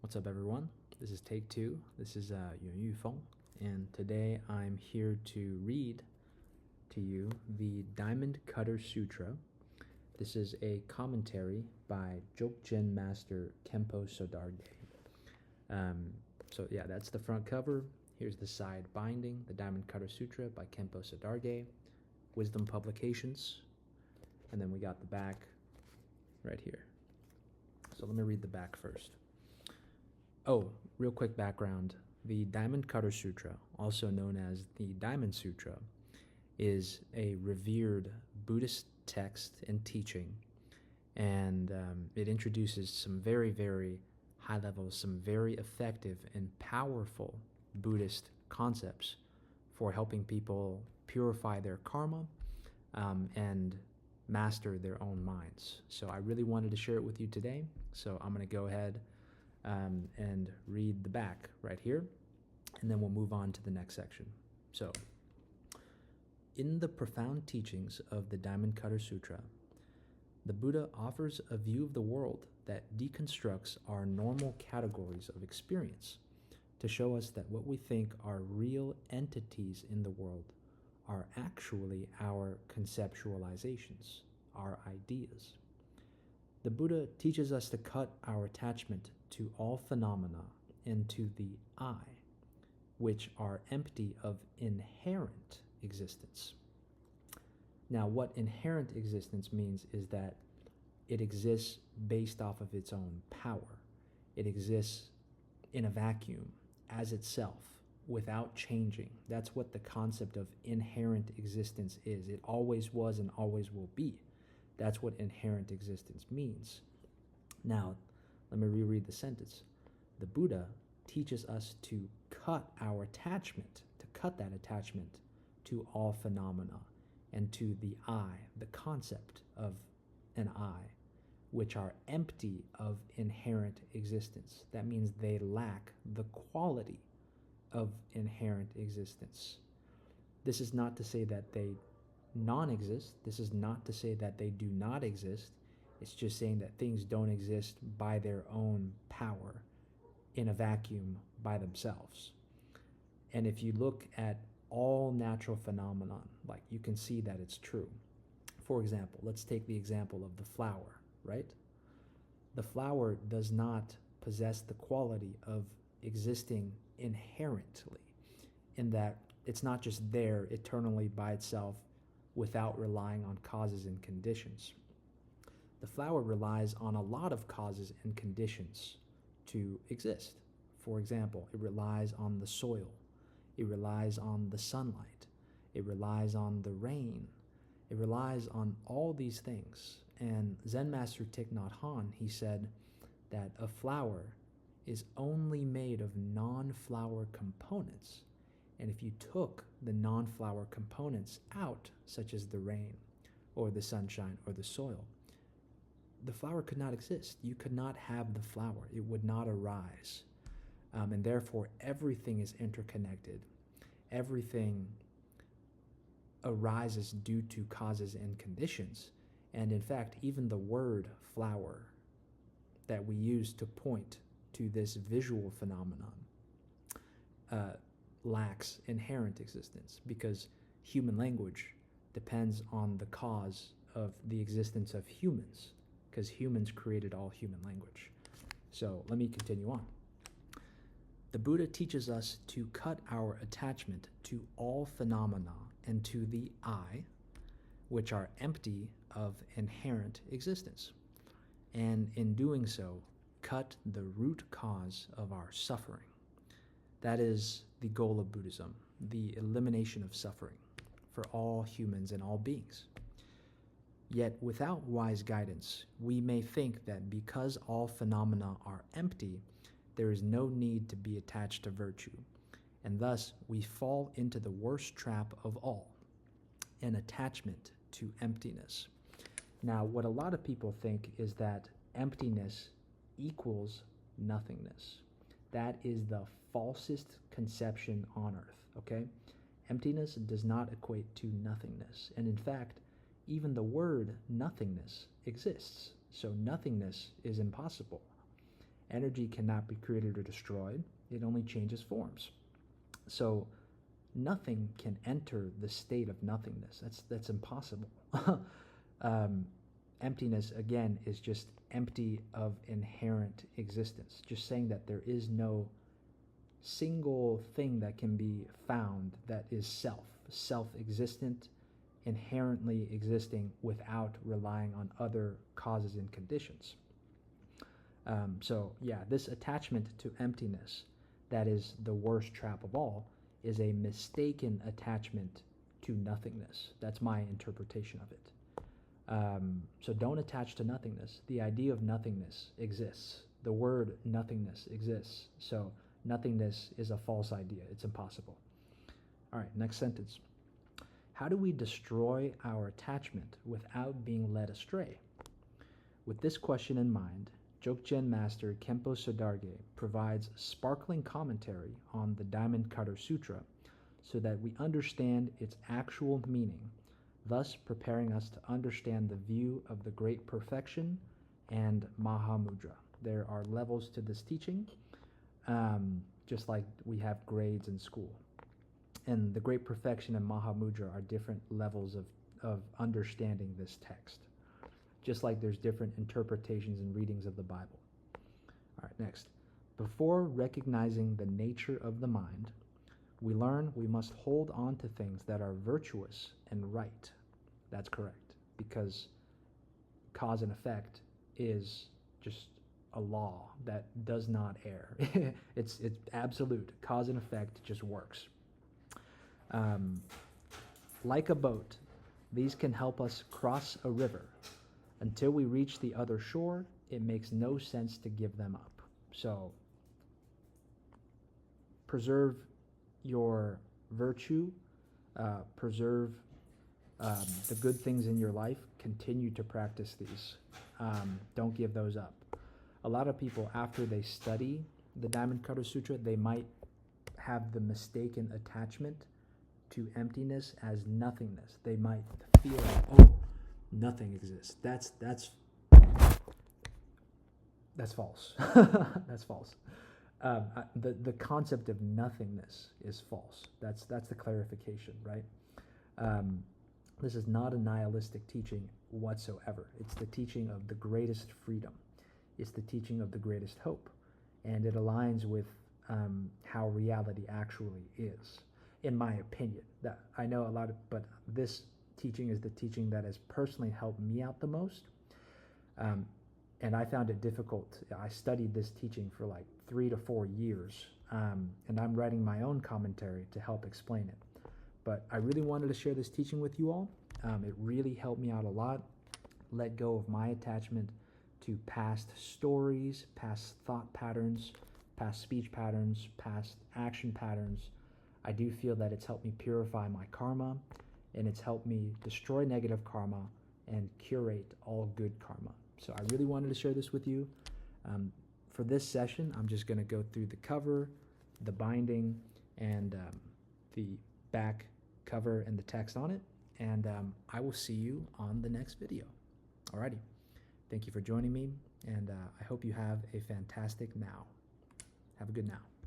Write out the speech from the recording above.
What's up, everyone? This is take two. This is Yufeng, and today I'm here to read to you the Diamond Cutter Sutra. This is a commentary by Dzogchen Master Kempo Sodarge. So yeah, that's the front cover. Here's the side binding, the Diamond Cutter Sutra by Kempo Sodarge, Wisdom Publications, and then we got the back right here. So let me read the back first. Oh, real quick background. The Diamond Cutter Sutra, also known as the Diamond Sutra, is a revered Buddhist text and teaching, and it introduces some very, very high level, some very effective and powerful Buddhist concepts for helping people purify their karma and master their own minds. So I really wanted to share it with you today, so I'm going to go ahead and read the back right here, and then we'll move on to the next section. So, in the profound teachings of the Diamond Cutter Sutra, the Buddha offers a view of the world that deconstructs our normal categories of experience to show us that what we think are real entities in the world are actually our conceptualizations, our ideas. The Buddha teaches us to cut our attachment to all phenomena and to the I, which are empty of inherent existence. Now, what inherent existence means is that it exists based off of its own power. It exists in a vacuum as itself without changing. That's what the concept of inherent existence is. It always was and always will be. That's what inherent existence means. Now, let me reread the sentence. The Buddha teaches us to cut our attachment, to all phenomena and to the I, the concept of an I, which are empty of inherent existence. That means they lack the quality of inherent existence. This is not to say that they non-exist. This is not to say that they do not exist. It's just saying that things don't exist by their own power in a vacuum by themselves. And if you look at all natural phenomenon, like, you can see that it's true. For example, let's take the example of the flower, right? The flower does not possess the quality of existing inherently, in that it's not just there eternally by itself without relying on causes and conditions. The flower relies on a lot of causes and conditions to exist. For example, it relies on the soil, it relies on the sunlight, it relies on the rain, it relies on all these things. And Zen Master Thich Nhat Hanh, he said that a flower is only made of non-flower components. And if you took the non-flower components out, such as the rain or the sunshine or the soil, the flower could not exist. You could not have the flower. It would not arise. And therefore, everything is interconnected. Everything arises due to causes and conditions. And in fact, even the word flower that we use to point to this visual phenomenon lacks inherent existence, because human language depends on the cause of the existence of humans, because humans created all human language. So let me continue on. The Buddha teaches us to cut our attachment to all phenomena and to the I, which are empty of inherent existence, and in doing so, cut the root cause of our suffering. That is the goal of Buddhism, the elimination of suffering for all humans and all beings. Yet without wise guidance, we may think that because all phenomena are empty, there is no need to be attached to virtue, and thus we fall into the worst trap of all, an attachment to emptiness. Now, what a lot of people think is that emptiness equals nothingness. That is the falsest conception on earth, okay? Emptiness does not equate to nothingness. And in fact, even the word nothingness exists. So nothingness is impossible. Energy cannot be created or destroyed. It only changes forms. So nothing can enter the state of nothingness. That's impossible. Emptiness, again, is just empty of inherent existence. Just saying that there is no single thing that can be found that is self-existent, inherently existing without relying on other causes and conditions. So yeah, this attachment to emptiness, that is the worst trap of all, is a mistaken attachment to nothingness. That's my interpretation of it. So don't attach to nothingness. The idea of nothingness exists. The word nothingness exists. So nothingness is a false idea. It's impossible. All right, next sentence. How do we destroy our attachment without being led astray? With this question in mind, Dzogchen Master Khenpo Sodarge provides sparkling commentary on the Diamond Cutter Sutra so that we understand its actual meaning, thus preparing us to understand the view of the Great Perfection and Mahamudra. There are levels to this teaching, just like we have grades in school. And the Great Perfection and Mahamudra are different levels of understanding this text, just like there's different interpretations and readings of the Bible. All right, next. Before recognizing the nature of the mind, we learn we must hold on to things that are virtuous and right. That's correct, because cause and effect is just a law that does not err. It's absolute. Cause and effect just works. Like a boat, these can help us cross a river. Until we reach the other shore, it makes no sense to give them up. So preserve your virtue, preserve the good things in your life, continue to practice these. Don't give those up. A lot of people, after they study the Diamond Cutter Sutra, they might have the mistaken attachment to emptiness as nothingness. They might feel like, oh, nothing exists. That's false. That's false. The concept of nothingness is false. That's the clarification, right? This is not a nihilistic teaching whatsoever. It's the teaching of the greatest freedom. It's the teaching of the greatest hope, and it aligns with how reality actually is, in my opinion. That I know a lot of, but this teaching is the teaching that has personally helped me out the most, and I found it difficult. I studied this teaching for like 3 to 4 years, and I'm writing my own commentary to help explain it. But I really wanted to share this teaching with you all. It really helped me out a lot. Let go of my attachment to past stories, past thought patterns, past speech patterns, past action patterns. I do feel that it's helped me purify my karma, and it's helped me destroy negative karma and curate all good karma. So I really wanted to share this with you. For this session, I'm just going to go through the cover, the binding, and the back cover and the text on it. And I will see you on the next video. Alrighty. Thank you for joining me, and I hope you have a fantastic now. Have a good now.